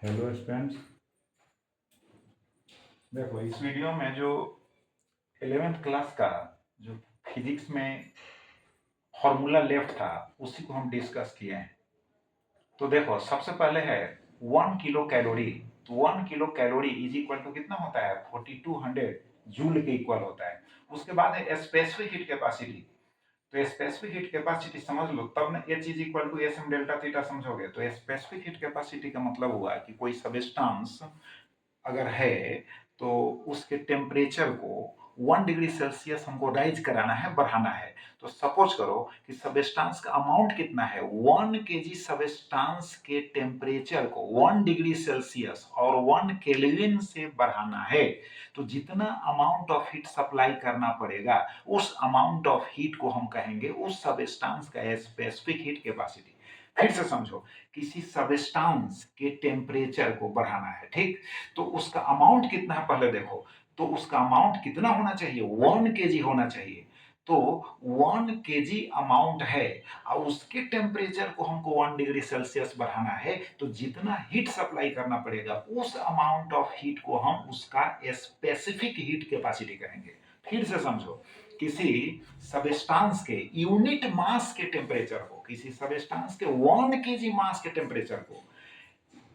Hello students. देखो इस video में जो 11th क्लास का जो फिजिक्स में फॉर्मूला लेफ्ट था उसी को हम डिस्कस किए हैं। तो देखो सबसे पहले है 1 किलो कैलोरी। तो 1 kilo calorie is equal to कितना होता है 4200 जूल के इक्वल होता है। उसके बाद है स्पेसिफिक हीट कैपेसिटी। तो स्पेसिफिक हीट कैपेसिटी समझ लो तब ना H is equal to S M delta theta समझोगे। तो स्पेसिफिक हीट कैपेसिटी का मतलब हुआ कि कोई सबस्टांस अगर है तो उसके टेम्परेचर को 1 डिग्री सेल्सियस हमको राइज कराना है, बढ़ाना है। तो सपोज करो कि सबस्टांस का अमाउंट कितना है, 1 केजी सबस्टांस के टेम्परेचर को 1 डिग्री सेल्सियस और 1 केल्विन से बढ़ाना है। तो जितना अमाउंट ऑफ हीट सप्लाई करना पड़ेगा उस अमाउंट ऑफ हीट को हम कहेंगे उस सबस्टांस का स्पेसिफिक हीट कैपेसिटी। फिर से समझो, किसी सबस्टांस के टेम्परेचर को बढ़ाना है, ठीक। तो उसका अमाउंट कितना है पहले देखो। तो उसका अमाउंट कितना होना चाहिए, 1 केजी होना चाहिए। तो 1 केजी अमाउंट है और उसके टेम्परेचर को हमको 1 डिग्री सेल्सियस बढ़ाना है। तो जितना हीट सप्लाई करना पड़ेगा उस अमाउंट ऑफ हीट को हम उसका स्पेसिफिक हीट कैपेसिटी कहेंगे। फिर से समझो, किसी सबस्टांस के यूनिट मास के टेम्परेचर को, किसी सबस्टांस के 1 केजी मास के टेम्परेचर को,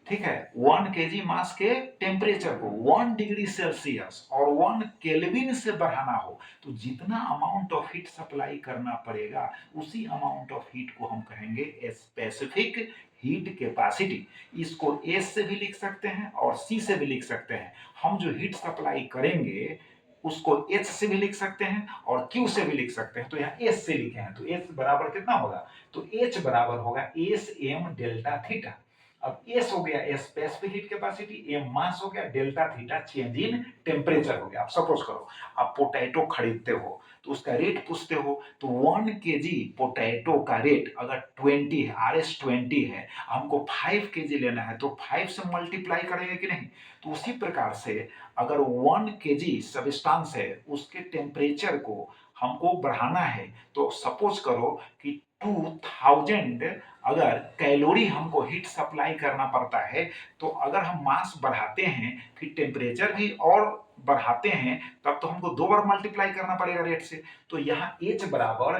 ठीक है, 1 केजी मास के टेम्परेचर को 1 डिग्री सेल्सियस और 1 केल्विन से बढ़ाना हो तो जितना अमाउंट ऑफ हीट सप्लाई करना पड़ेगा उसी अमाउंट ऑफ हीट को हम कहेंगे स्पेसिफिक हीट कैपेसिटी। इसको एस से भी लिख सकते हैं और सी से भी लिख सकते हैं। हम जो हीट सप्लाई करेंगे उसको एच से भी लिख सकते हैं और क्यू से भी लिख सकते हैं। तो यहाँ एस से लिखे हैं तो एस बराबर कितना होगा, तो एच बराबर होगा एस एम डेल्टा थीटा। अब एस हो गया स्पेसिफिक हीट कैपेसिटी, एम मास हो गया, delta theta change in temperature हो गया। अब सपोज करो आप पोटैटो खरीदते हो तो उसका रेट पूछते हो। तो 1 केजी पोटैटो का रेट अगर 20 है, RS20 है, हमको 5 केजी लेना है तो 5 से मल्टीप्लाई करेंगे कि नहीं। तो उसी प्रकार से अगर 1 केजी सबस्टांस है उसके टेम्परेचर को हमको बढ़ाना है तो सपोज करो कि 2000 अगर कैलोरी हमको हीट सप्लाई करना पड़ता है। तो अगर हम मास बढ़ाते हैं फिर टेम्परेचर भी और बढ़ाते हैं तब तो हमको 2 बार मल्टीप्लाई करना पड़ेगा रेट से। तो यहाँ एच बराबर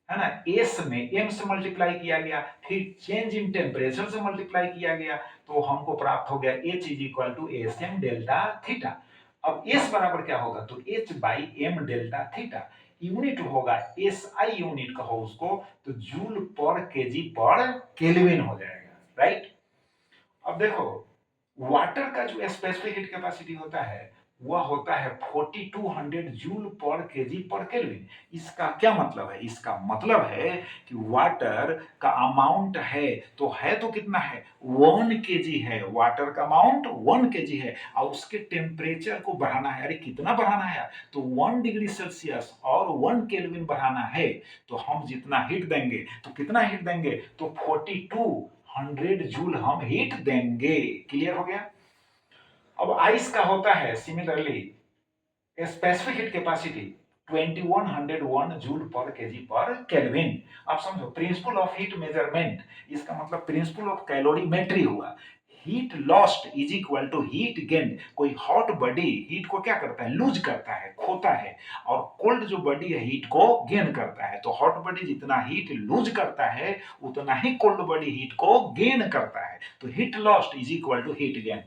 है ना, एस में एम से मल्टीप्लाई किया गया फिर चेंज इन टेम्परेचर से मल्टीप्लाई किया गया तो हमको प्राप्त हो गया H is equal to S M delta theta. अब एस बराबर क्या होगा, तो H by M delta theta. Unit होगा एस आई यूनिट कहो उसको, तो जूल पर केजी पर केल्विन हो जाएगा, राइट। अब देखो वाटर का जो स्पेसिफिक हीट कैपेसिटी होता है वह होता है 4200 जूल पर केजी पर केल्विन। इसका क्या मतलब है, इसका मतलब है कि वाटर का अमाउंट है तो कितना है 1 केजी है, वाटर का अमाउंट 1 केजी है और उसके टेम्परेचर को बढ़ाना है। अरे कितना बढ़ाना है, तो 1 डिग्री सेल्सियस और 1 केल्विन बढ़ाना है। तो हम जितना हीट देंगे तो कितना हीट देंगे, तो 4200 जूल हम हीट देंगे। क्लियर हो गया। अब आइस का होता है similarly specific heat capacity 2101 joule पर केजी पर केल्विन। अब समझो प्रिंसिपल ऑफ हीट मेजरमेंट, इसका मतलब प्रिंसिपल ऑफ कैलोरीमेट्री हुआ। Heat lost is equal to heat gain. कोई हॉट बॉडी हीट को क्या करता है, लूज करता है, खोता है, और कोल्ड जो बॉडी है हीट को गेन करता है। तो हॉट बॉडी जितना हीट लूज करता है उतना ही कोल्ड बॉडी हीट को गेन करता है। तो heat lost is equal to heat gain.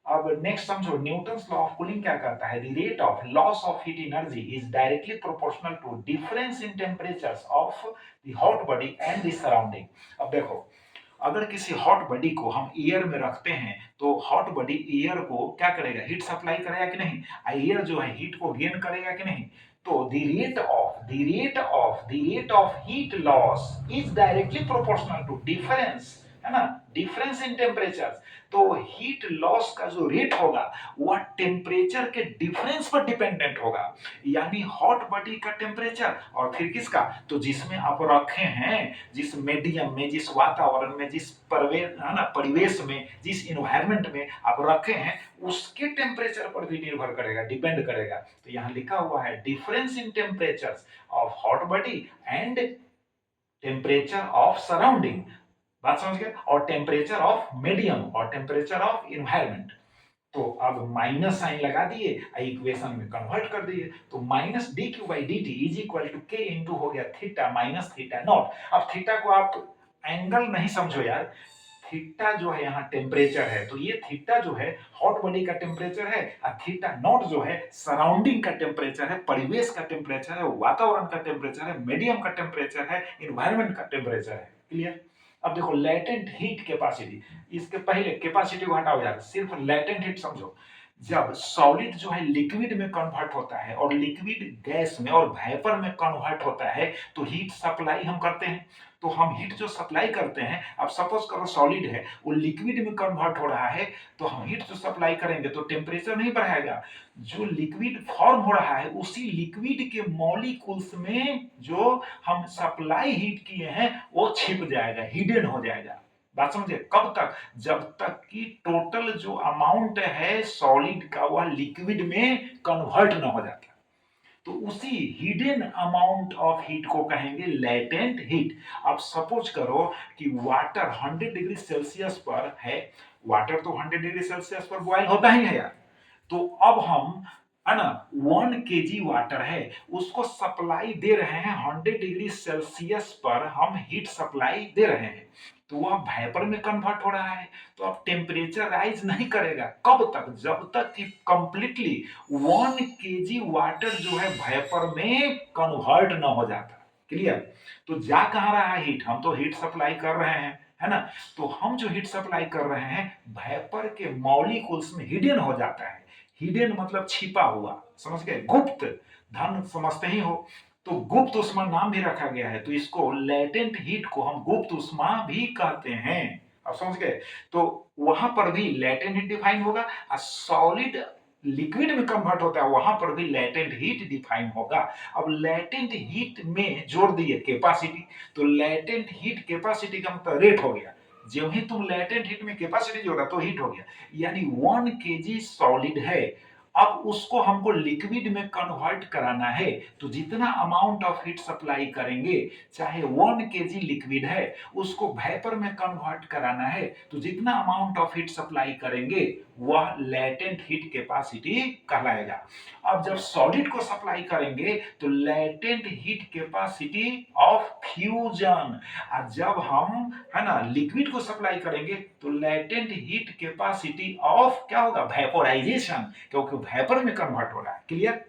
अब नेक्स्ट समझो न्यूटन्स लॉ ऑफ कूलिंग क्या कहता है, the rate of loss of heat energy is directly proportional to difference in temperatures of the hot body and the surrounding. अब देखो अगर किसी hot body को हम एयर में रखते हैं तो हॉट बॉडी एयर को क्या करेगा, हीट सप्लाई करेगा कि नहीं, एयर जो है हीट को गेन करेगा कि नहीं। तो the rate of heat loss is directly proportional to difference, है ना, डिफरेंस इन टेम्परेचर। तो हीट लॉस का जो रेट होगा वह टेम्परेचर के डिफरेंस पर डिपेंडेंट होगा। यानी हॉट बॉडी का टेम्परेचर और फिर किसका, तो जिसमें आप रखे हैं, जिस मीडियम में, जिस वातावरण में, जिस परिवेश में, जिस इन्वायरमेंट में आप रखे हैं उसके टेम्परेचर पर भी निर्भर करेगा, डिपेंड करेगा। तो यहाँ लिखा हुआ है difference in temperature of hot body and temperature of surrounding. बात समझ गए, और टेम्परेचर ऑफ मीडियम और टेम्परेचर ऑफ इन्वायरमेंट। तो अब माइनस साइन लगा दिए, इक्वेशन में कन्वर्ट कर दिए, तो minus D Q by D T is equal to K into हो गया थीटा माइनस थीटा नॉट। अब थीटा को आप एंगल नहीं समझो यार, थीटा जो है यहाँ टेम्परेचर है, तो ये थीटा जो है हॉट बॉडी का टेम्परेचर है, और थीटा नॉट जो है सराउंडिंग का टेम्परेचर है, परिवेश का टेम्परेचर है, वातावरण का टेम्परेचर है, मीडियम का टेम्परेचर है, इन्वायरमेंट का टेम्परेचर है। क्लियर? अब देखो लेटेंट हीट कैपेसिटी, इसके पहले कैपेसिटी को हटाओ यार, सिर्फ लेटेंट हीट समझो। जब सॉलिड जो है लिक्विड में कन्वर्ट होता है और लिक्विड गैस में और वेपर में कन्वर्ट होता है, तो हीट सप्लाई हम करते हैं। तो हम हीट जो सप्लाई करते हैं, अब सपोज करो सॉलिड है, वो लिक्विड में कन्वर्ट हो रहा है, तो हम हीट जो सप्लाई करेंगे तो टेम्परेचर नहीं बढ़ाएगा, जो लिक्विड फॉर्म हो रहा है उसी लिक्विड के मॉलिक्यूल्स में जो हम सप्लाई हीट किए हैं वो छिप जाएगा, हिडन हो जाएगा। बात समझे? कब तक? जब तक कि टोटल जो अमाउंट है सॉलिड का वह लिक्विड में कन्वर्ट न हो जाता, तो उसी हिडन अमाउंट ऑफ हीट को कहेंगे लेटेंट हीट। अब सपोज करो कि वाटर 100 डिग्री सेल्सियस पर है, वाटर तो 100 डिग्री सेल्सियस पर बॉयल होता ही है यार, तो अब हम है ना 1 केजी वाटर है, उसको सप्लाई दे रहे हैं 100 डिग्री सेल्सियस पर, हम हीट सप्लाई दे रहे हैं, तो वह वेपर में कन्वर्ट हो रहा है, तो अब टेम्परेचर राइज नहीं करेगा। कब तक? जब तक कि कंप्लीटली 1 केजी वाटर जो है वेपर में कन्वर्ट न हो जाता। क्लियर? तो जा कहां रहा है हीट? हम तो हीट सप्लाई कर रहे हैं, है ना, तो हम जो हीट सप्लाई कर रहे हैं वेपर के मॉलिक्यूल्स में हिडन हो जाता है। हिडन मतलब छिपा हुआ, समझ गए? गुप्त धन समझते ही हो, तो गुप्त उष्मा नाम भी रखा गया है, तो इसको लेटेंट हीट को हम गुप्त उष्मा भी कहते हैं। अब समझ गए? तो वहां पर भी लेटेंट हीट डिफाइन होगा, और सॉलिड लिक्विड में कन्वर्ट होता है वहां पर भी लेटेंट हीट डिफाइन होगा। अब लेटेंट हीट में जोड़ दिए कैपेसिटी, तो लेटेंट हीट कैपेसिटी का मतलब रेट हो गया, जो ही तुम लेटेंट हीट में कैपेसिटी जोड़ा तो हीट हो गया, यानी 1 केजी सॉलिड है, अब उसको हमको लिक्विड में कन्वर्ट कराना है, तो जितना अमाउंट ऑफ हीट सप्लाई करेंगे, चाहे 1 केजी लिक्विड है, उसको वेपर में कन्वर्ट कराना है, तो जितना अमाउंट ऑफ हीट सप्लाई करेंगे वह लेटेंट हीट कैपेसिटी कहलाएगा। अब जब सॉलिड को सप्लाई करेंगे तो latent heat capacity of fusion, और जब हम है ना लिक्विड को सप्लाई करेंगे तो लेटेंट हीट कैपेसिटी ऑफ क्या होगा? वेपोराइजेशन, क्योंकि वेपर में कन्वर्ट हो रहा है। क्लियर?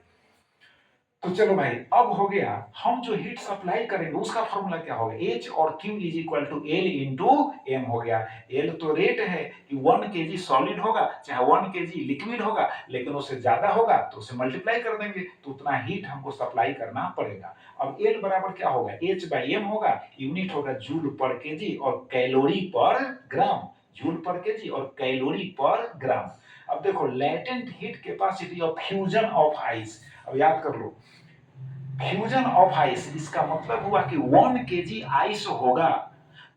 तो चलो भाई, अब हो गया हम जो हीट सप्लाई करेंगे उसका फॉर्मूला क्या होगा? H और Q is equal to L into M हो गया। L तो रेट है कि 1 केजी सॉलिड होगा चाहे 1 केजी लिक्विड होगा, लेकिन उससे ज्यादा होगा तो उसे मल्टीप्लाई कर देंगे, तो उतना हीट हमको सप्लाई करना पड़ेगा। अब L बराबर क्या होगा? H बाई M होगा, यूनिट होगा जूल पर केजी और कैलोरी पर ग्राम, जूल पर केजी और कैलोरी पर ग्राम। अब देखो latent heat capacity of fusion of ice, अब याद कर लो, फ्यूजन ऑफ आइस, इसका मतलब हुआ कि 1 केजी आइस होगा,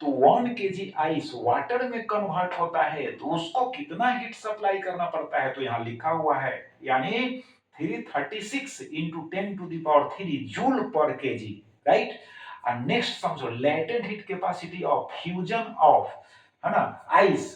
तो 1 केजी आइस वाटर में कन्वर्ट होता है, तो उसको कितना हीट सप्लाई करना पड़ता है? तो यहां लिखा हुआ है, यानी 336 into 10 to the power 3 joule पर केजी, राइट। और नेक्स्ट समझो latent heat capacity of fusion of, है ना, आइस,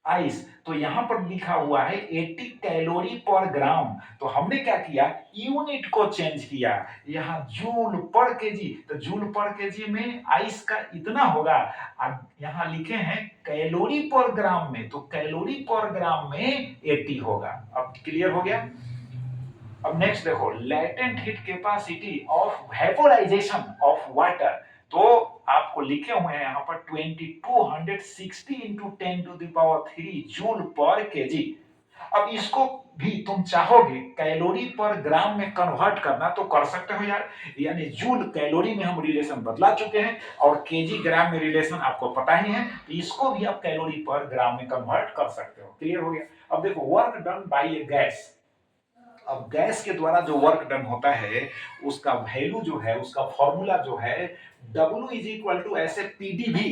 आइस, तो यहां पर लिखा हुआ है 80 कैलोरी पर ग्राम, तो हमने क्या किया? यूनिट को चेंज किया, यहां जूल पर केजी, तो जूल पर केजी में आइस का इतना होगा, अब यहां लिखे हैं कैलोरी पर ग्राम में, तो कैलोरी पर ग्राम में 80 होगा। अब क्लियर हो गया? अब नेक्स्ट देखो latent heat capacity of vaporisation of water, तो आपको लिखे हुए हैं यहां पर 2260 into 10 to the power 3 joule पर केजी। अब इसको भी तुम चाहोगे कैलोरी पर ग्राम में कन्वर्ट करना तो कर सकते हो यार, यानी जूल कैलोरी में हम रिलेशन बदला चुके हैं और केजी ग्राम में रिलेशन आपको पता ही है, तो इसको भी आप कैलोरी पर ग्राम में कन्वर्ट कर सकते हो। क्लियर हो गया? अब देखो work done by A gas, अब गैस के द्वारा जो वर्क डन होता है उसका वैल्यू जो है, उसका फॉर्मूला जो है W इज इक्वल टू ऐसे PdV,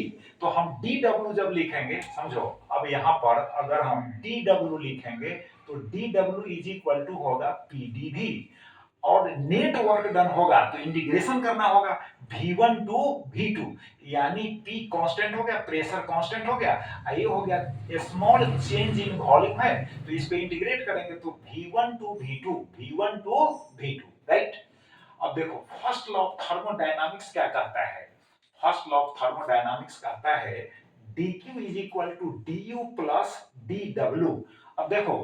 तो हम DW जब लिखेंगे समझो, अब यहां पर अगर हम DW लिखेंगे तो DW इज इक्वल टू होगा PdV, और नेट वर्क डन होगा तो इंटीग्रेशन करना होगा V1 टू V2, यानी P कांस्टेंट हो गया, प्रेशर कांस्टेंट हो गया, ये हो गया स्मॉल चेंज इन वॉल्यूम है, तो इस पे इंटीग्रेट करेंगे तो V1 टू V2, राइट। अब देखो फर्स्ट लॉ ऑफ थर्मोडायनामिक्स क्या कहता है, फर्स्ट लॉ ऑफ थर्मोडायनामिक्स कहता है dq is equal to du plus dw। अब देखो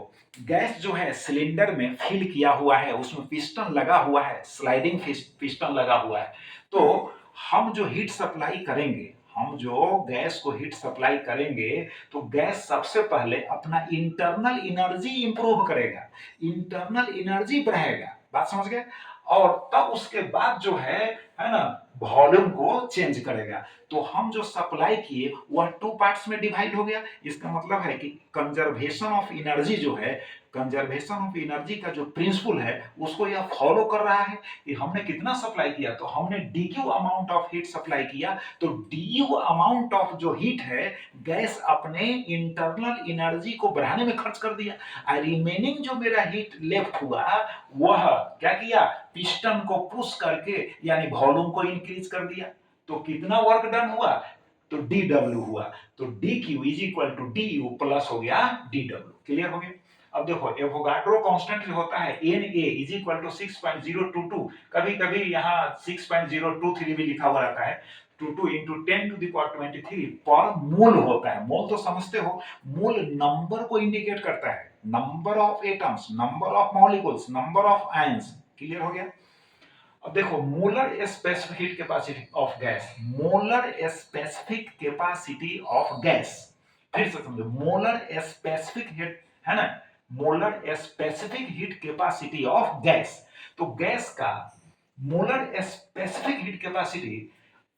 गैस जो है सिलेंडर में फिल किया हुआ है, उसमें पिस्टन लगा हुआ है, स्लाइडिंग पिस्टन लगा हुआ है, तो हम जो हीट सप्लाई करेंगे, हम जो गैस को हीट सप्लाई करेंगे तो गैस सबसे पहले अपना इंटरनल एनर्जी इंप्रूव करेगा, इंटरनल एनर्जी बढ़ाएगा, बात समझ गए, और तब उसके बाद जो है ना, वॉल्यूम को चेंज करेगा। तो हम जो सप्लाई किए वह टू पार्ट्स में डिवाइड हो गया, इसका मतलब है कि कंजर्वेशन ऑफ एनर्जी जो है, कंजर्वेशन ऑफ एनर्जी का जो प्रिंसिपल है उसको यह फॉलो कर रहा है कि हमने कितना सप्लाई किया, तो हमने DQ amount of heat supply किया, तो डीयू अमाउंट ऑफ जो हीट है गैस अपने इंटरनल एनर्जी को बढ़ाने में खर्च कर दिया, और रिमेनिंग जो मेरा हीट लेफ्ट हुआ वह क्या किया, पिस्टन को पुश करके यानी वॉल्यूम को इंक्रीज कर दिया, तो कितना वर्क डन हुआ, तो dw हुआ, तो dq is equal to du plus हो गया dw। क्लियर हो गया। अब देखो एवोगाड्रो कांस्टेंट जो होता है Na इज इक्वल टू 6.022, कभी कभी यहाँ 6.023 भी लिखा हुआ रहता है, 22 इंटू 10 टू द पावर 23 पर मोल होता है। मोल तो समझते हो, मोल नंबर को इंडिकेट करता है, number of atoms, number of molecules, number of ions. Clear हो गया। अब देखो molar specific heat capacity of gas, molar specific capacity of gas, फिर से समझो, मोलर स्पेसिफिक हीट है ना, molar specific heat capacity of gas, तो गैस का मोलर स्पेसिफिक हीट कैपेसिटी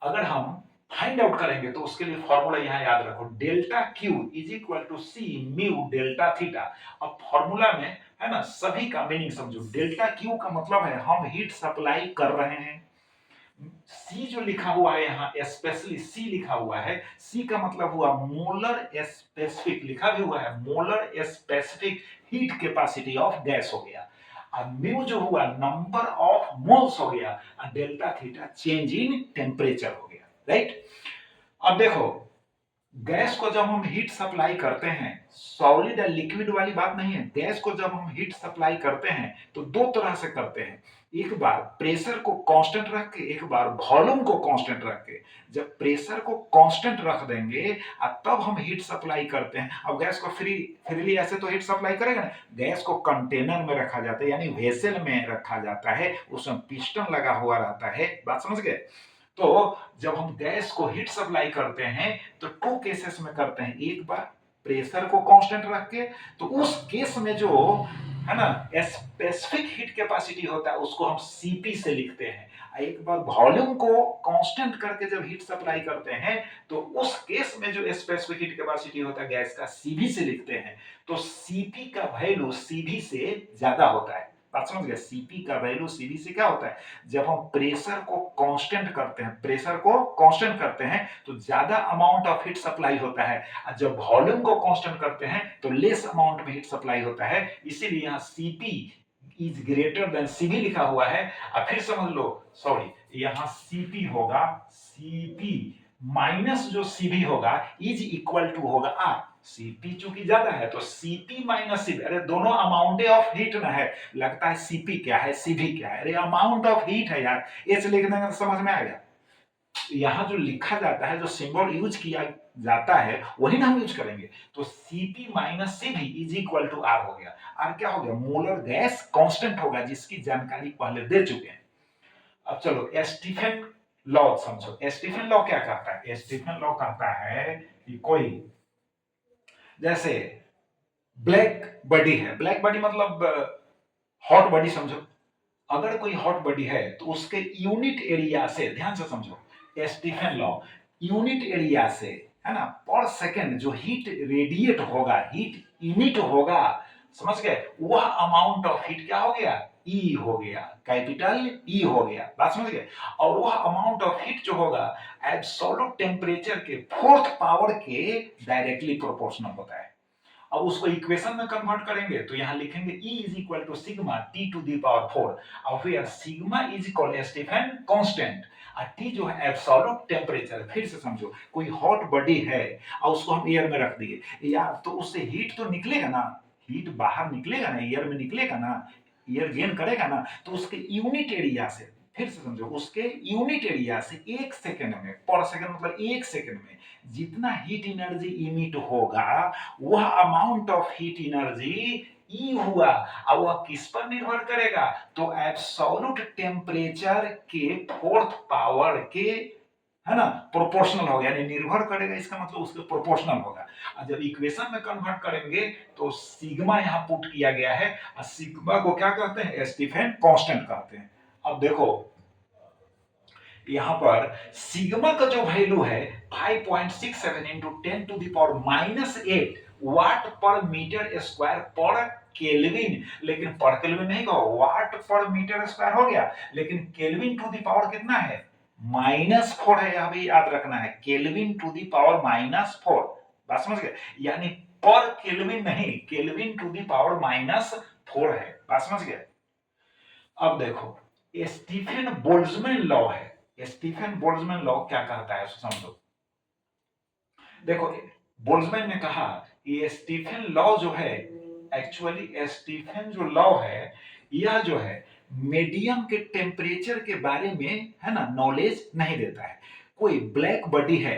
अगर हम फाइंड आउट करेंगे तो उसके लिए फॉर्मूला यहां याद रखो, delta Q is equal to C mu delta theta. अब फॉर्मूला में है ना सभी का मीनिंग समझो, डेल्टा क्यू का मतलब है हम हीट सप्लाई कर रहे हैं, सी जो लिखा हुआ है यहाँ स्पेशली सी लिखा हुआ है, सी का मतलब हुआ मोलर स्पेसिफिक, लिखा भी हुआ है molar specific heat capacity of gas हो गया, और म्यू जो हुआ नंबर ऑफ मोल्स हो गया, और delta theta change in temperature हो गया, राइट। अब देखो गैस को जब हम हीट सप्लाई करते हैं, सॉलिड या लिक्विड वाली बात नहीं है, गैस को जब हम हीट सप्लाई करते हैं तो दो तरह से करते हैं, एक बार प्रेशर को कांस्टेंट रख के, एक बार वॉल्यूम को कांस्टेंट रख के। जब प्रेशर को कांस्टेंट रख देंगे तब हम हीट सप्लाई करते हैं। अब गैस को फ्रीली ऐसे तो हीट सप्लाई करेगा ना, गैस को कंटेनर में रखा जाता है यानी वेसल में रखा जाता है, उसमें पिस्टन लगा हुआ रहता है, बात समझ गए। तो जब हम गैस को हीट सप्लाई करते हैं तो टू केसेस में करते हैं, एक बार प्रेशर को कांस्टेंट रख के, तो उस केस में जो है ना स्पेसिफिक हीट कैपेसिटी होता है उसको हम सीपी से लिखते हैं, एक बार वॉल्यूम को कांस्टेंट करके जब हीट सप्लाई करते हैं तो उस केस में जो स्पेसिफिक हीट कैपेसिटी होता है गैस का सीवी से लिखते हैं, तो सीपी का वैल्यू सीवी से ज्यादा होता है, बात समझ गए। सीपी का वैल्यू सीवी से क्या होता है, जब हम प्रेशर को कांस्टेंट करते हैं, प्रेशर को कांस्टेंट करते हैं तो ज्यादा अमाउंट ऑफ हीट सप्लाई होता है, और जब वॉल्यूम को कांस्टेंट करते हैं तो लेस अमाउंट में हीट सप्लाई होता है, इसीलिए यहाँ CP is greater than CV लिखा हुआ है। अब फिर समझ लो, सॉरी यहाँ सीपी होगा, सीपी माइनस जो सीवी होगा इज इक्वल टू होगा आर, सीपी चूंकि ज्यादा है तो सीपी माइनस सीवी, अरे दोनों अमाउंट ऑफ हीट ना है, लगता है सीपी क्या है सीवी क्या है, अरे अमाउंट ऑफ हीट है यार, एच लिख देंगे तो समझ में आएगा। यहाँ जो लिखा जाता है, जो सिंबल यूज किया जाता है वही ना हम यूज करेंगे, तो CP minus CV is equal to R हो गया। आर क्या हो गया, मोलर गैस कांस्टेंट होगा जिसकी जानकारी पहले दे चुके हैं। अब चलो स्टीफन लॉ समझो, स्टीफन लॉ क्या कहता है, स्टीफन लॉ कहता है कि कोई जैसे ब्लैक बॉडी है, ब्लैक बॉडी मतलब हॉट बॉडी समझो, अगर कोई हॉट बॉडी है तो उसके यूनिट एरिया से, ध्यान से समझो स्टीफन लॉ, यूनिट एरिया से है ना पर सेकंड जो हीट रेडिएट होगा, हीट इमिट होगा, समझ गए, वह अमाउंट ऑफ हीट क्या हो गया, ई हो गया, कैपिटल ई हो गया, बात समझ गए। और वह अमाउंट ऑफ हीट जो होगा एब्सोल्यूट टेम्परेचर के फोर्थ पावर के डायरेक्टली प्रोपोर्शनल होता है। अब उसको इक्वेशन में कन्वर्ट करेंगे तो यहां लिखेंगे E is equal to sigma T to the power 4 और फिर sigma is equal Stefan constant और T जो है एब्सोल्यूट टेम्परेचर। फिर से समझो, कोई हॉट बॉडी है और उसको हम एयर में रख दिए यार, तो उससे हीट तो निकलेगा ना, हीट बाहर निकलेगा ना, एयर में निकलेगा ना, एयर गेन करेगा ना, तो उसके यूनिट एरिया से, फिर से समझो, उसके यूनिट एरिया से 1 सेकेंड में, पर सेकेंड मतलब 1 सेकेंड में जितना हीट एनर्जी इमिट होगा वह amount of heat energy E हुआ और वह किस पर निर्भर करेगा, तो एब्सोल्यूट टेम्परेचर के फोर्थ पावर के, है ना, प्रोपोर्शनल होगा, यानी निर्भर करेगा इसका मतलब उसके प्रोपोर्शनल होगा। और जब इक्वेशन में कन्वर्ट करेंगे तो सिग्मा यहां पुट किया गया है और सिग्मा को क्या कहते हैं, स्टीफन कांस्टेंट कहते हैं। अब देखो यहां पर सिग्मा का जो वैल्यू है 5.67 इंटू 10 टू द पावर -8 वाट पर मीटर स्क्वायर पर केल्विन, लेकिन पर केल्विन नहीं कहो, वाट पर मीटर स्क्वायर हो गया, लेकिन केल्विन टू द पावर कितना है, -4 है, अभी याद रखना है, केल्विन टू द पावर -4, बात समझ गए, यानी पर केल्विन नहीं, केल्विन टू द पावर -4 है, बात समझ गए। अब देखो स्टीफन बोल्ट्जमैन लॉ है, स्टीफन बोल्ट्जमैन लॉ क्या कहता है समझो। देखो बोल्ट्जमैन ने कहा ये स्टीफन लॉ जो है, एक्चुअली स्टीफन जो लॉ है यह जो है मीडियम के टेम्परेचर के बारे में, है ना, नॉलेज नहीं देता है। कोई ब्लैक बॉडी है,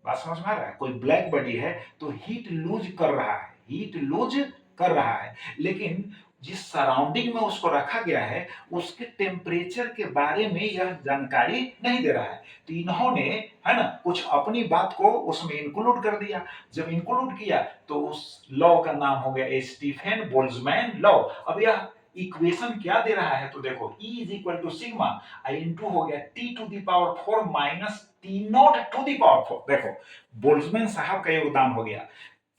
बात समझ में आ रहा है, कोई ब्लैक बॉडी है तो हीट लूज कर रहा है, हीट लूज कर रहा है, लेकिन जिस सराउंडिंग में उसको रखा गया है उसके टेम्परेचर के बारे में यह जानकारी नहीं दे रहा है। तो इन्होंने, है ना, कुछ अपनी बात को उसमें इंक्लूड कर दिया। जब इंक्लूड किया तो उस लॉ का नाम हो गया स्टीफन बोल्ट्जमैन लॉ। अब यह इक्वेशन क्या दे रहा है, तो देखो E is equal to sigma into हो गया T to the power 4 minus T naught to the power 4। देखो बोल्ट्जमैन साहब का योगदान हो गया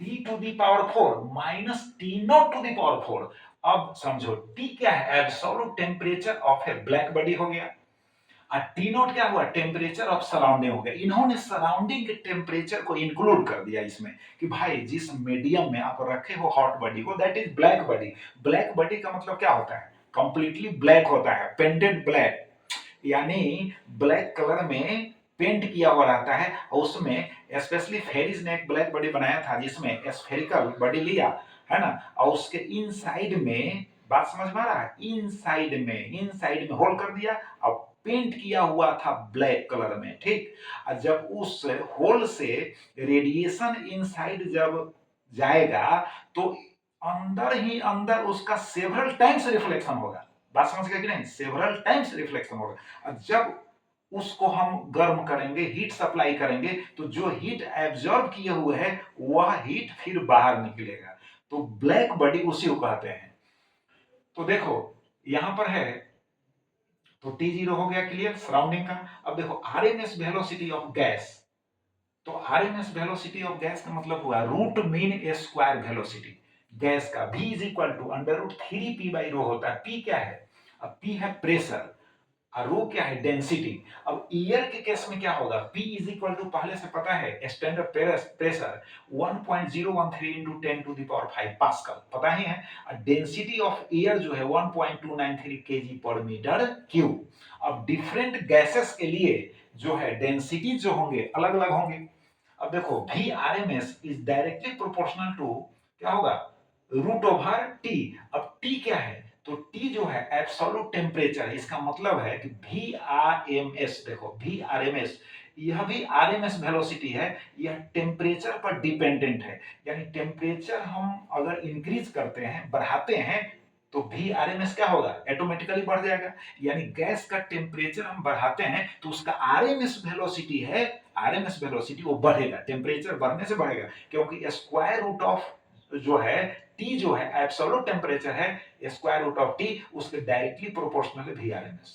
T to the power 4 minus T naught to the power 4। अब समझो T क्या है, absolute temperature of a black body हो गया, और टी नॉट क्या हुआ, टेम्परेचर ऑफ सराउंडिंग हो गया। इन्होंने सराउंडिंग के टेम्परेचर को इंक्लूड कर दिया इसमें कि भाई जिस मीडियम में आप रखे हो हॉट बॉडी को, that is black body. Black body का मतलब क्या होता है, कंप्लीटली ब्लैक होता है, पेंटेड ब्लैक, यानी ब्लैक कलर में पेंट किया हुआ रहता है। और उसमें स्पेशली फेरिस ने एक ब्लैक बॉडी बनाया था जिसमें स्फेरिकल बॉडी लिया, है ना, और उसके इनसाइड में, बात समझ में आ रहा है, इनसाइड में होल कर दिया और पेंट किया हुआ था ब्लैक कलर में, ठीक। और जब उस होल से रेडिएशन इनसाइड जब जाएगा तो अंदर ही अंदर उसका सेवरल टाइम्स रिफ्लेक्शन होगा, बात समझ गए कि नहीं, सेवरल टाइम्स रिफ्लेक्शन होगा। और जब उसको हम गर्म करेंगे, हीट सप्लाई करेंगे, तो जो हीट एब्जॉर्ब किए हुए है वह हीट फिर बाहर निकलेगा, तो ब्लैक बॉडी उसी को कहते हैं। तो देखो यहां पर है, तो T0 हो गया क्लियर सराउंडिंग का। अब देखो आरएमएस वेलोसिटी ऑफ गैस, तो आरएमएस वेलोसिटी ऑफ गैस का मतलब हुआ root mean square velocity gas का, V is equal to √3p by rho होता है। P क्या है, अब P है प्रेशर और रो क्या है, डेंसिटी। अब एयर के केस में क्या होगा, P इज इक्वल टू पहले से पता है standard pressure 1.013 into 10 to the power 5 pascal, पता ही है। और डेंसिटी ऑफ एयर जो है 1.293 केजी पर मीटर क्यूब। अब डिफरेंट गैसेस के लिए जो है डेंसिटी जो होंगे अलग अलग होंगे। अब देखो Vrms is directly proportional to क्या होगा, रूट ओवर टी। अब टी क्या है, तो टी जो है एब्सोल्यूट टेम्परेचर है, इसका मतलब है कि Vrms, देखो Vrms यह भी आरएमएस वेलोसिटी है, यह टेम्परेचर पर डिपेंडेंट है, यानी टेम्परेचर हम अगर इंक्रीज करते हैं, बढ़ाते हैं, तो Vrms क्या होगा, ऑटोमेटिकली बढ़ जाएगा। यानी गैस का टेम्परेचर हम बढ़ाते हैं तो उसका आरएमएस वेलोसिटी है, आरएमएस वेलोसिटी वो बढ़ेगा, टेम्परेचर बढ़ने से बढ़ेगा, क्योंकि स्क्वायर रूट ऑफ जो है टी जो है एब्सोल्यूट टेम्परेचर है, स्क्वायर रूट ऑफ टी उसके डायरेक्टली प्रोपोर्शनल है Vrms।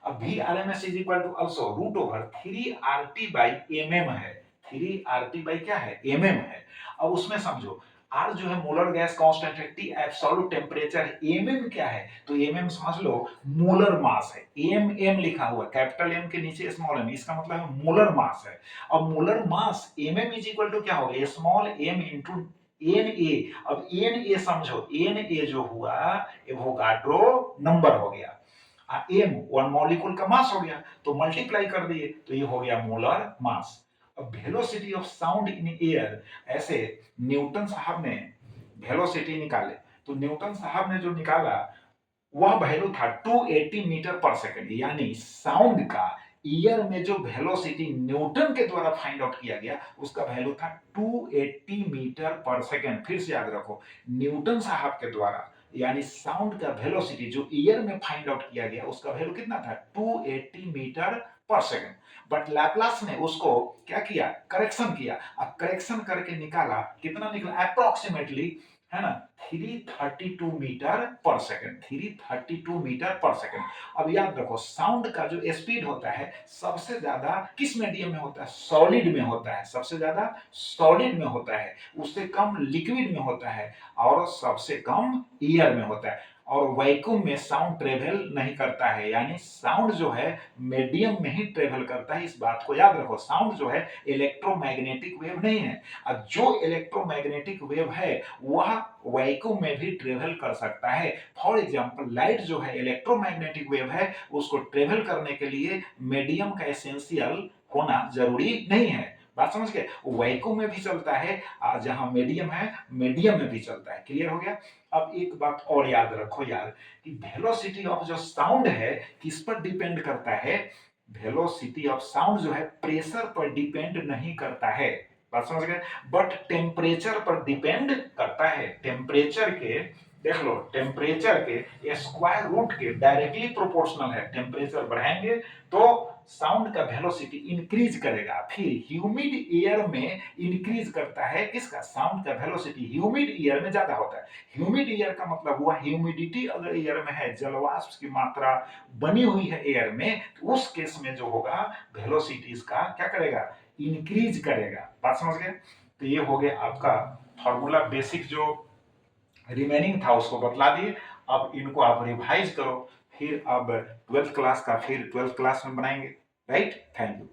अब Vrms is equal to also root over 3RT by mm है, 3RT बाई क्या है, mm है। अब उसमें समझो R जो है मोलर गैस कांस्टेंट है, T एब्सोल्यूट टेम्परेचर है, mm क्या है, तो mm समझ लो मोलर मास है, mm लिखा हुआ कैपिटल M के नीचे स्मॉल m, इसका मतलब है मोलर मास है। अब molar mass mm is equal to क्या होगा, small m into N A, अब एन ए समझो, एन ए जो हुआ एवोगाड्रो नंबर हो गया, एम वन मॉलिक्यूल का मास हो गया, तो मल्टीप्लाई कर दिए तो ये हो गया मोलर मास। अब velocity of sound in air, ऐसे न्यूटन साहब ने वेलोसिटी निकाले, तो न्यूटन साहब ने जो निकाला वह वैल्यू था 280 मीटर पर सेकंड, यानी साउंड का ईयर में जो वेलोसिटी न्यूटन के द्वारा फाइंड आउट किया गया उसका वैल्यू था 280 मीटर पर सेकंड। फिर से याद रखो, न्यूटन साहब के द्वारा यानी साउंड का वेलोसिटी जो ईयर में फाइंड आउट किया गया उसका वैल्यू कितना था 280 मीटर पर सेकंड। बट लैप्लास ने उसको क्या किया, करेक्शन किया, अब करेक्शन करके निकाला, कितना निकला अप्रोक्सीमेटली, है ना, 332 मीटर पर सेकंड, 332 मीटर पर सेकंड। अब याद रखो साउंड का जो स्पीड होता है सबसे ज्यादा किस मीडियम में होता है, सॉलिड में होता है, सबसे ज्यादा सॉलिड में होता है, उससे कम लिक्विड में होता है और सबसे कम एयर में होता है। और वैक्यूम में साउंड ट्रेवल नहीं करता है, यानी साउंड जो है मीडियम में ही ट्रेवल करता है, इस बात को याद रखो। साउंड जो है इलेक्ट्रोमैग्नेटिक वेव नहीं है, और जो इलेक्ट्रोमैग्नेटिक वेव है वह वैक्यूम में भी ट्रेवल कर सकता है। फॉर एग्जांपल लाइट जो है इलेक्ट्रोमैग्नेटिक वेव है, उसको ट्रेवल करने के लिए मीडियम का एसेंशियल होना जरूरी नहीं है। बात समझ गए, वैक्यूम में भी चलता है, जहां मीडियम है मीडियम में भी चलता है। क्लियर हो गया। अब एक बात और याद रखो यार, कि वेलोसिटी ऑफ जो साउंड है किस पर डिपेंड करता है, वेलोसिटी ऑफ साउंड जो है प्रेशर पर डिपेंड नहीं करता है, बात समझ गए, बट टेम्परेचर पर डिपेंड करता है। टेम्परेचर के, देख लो, टेम्परेचर के स्क्वायर रूट के डायरेक्टली प्रोपोर्शनल है। टेम्परेचर बढ़ाएंगे तो साउंड का वेलोसिटी इंक्रीज करेगा, फिर ह्यूमिड एयर में इंक्रीज करता है किसका, साउंड का वेलोसिटी ह्यूमिड एयर में ज्यादा होता है। ह्यूमिड एयर का मतलब हुआ ह्यूमिडिटी अगर एयर में है, जलवाष्प की मात्रा बनी हुई है एयर में, तो उस केस में जो होगा वेलोसिटी इसका क्या करेगा, इंक्रीज करेगा। बात समझ गए। तो ये हो गया आपका फॉर्मूला, बेसिक जो रिमेनिंग था उसको बतला दिए। अब इनको आप रिवाइज करो, फिर अब ट्वेल्थ क्लास का फिर ट्वेल्थ क्लास में बनाएंगे। Right, thank you.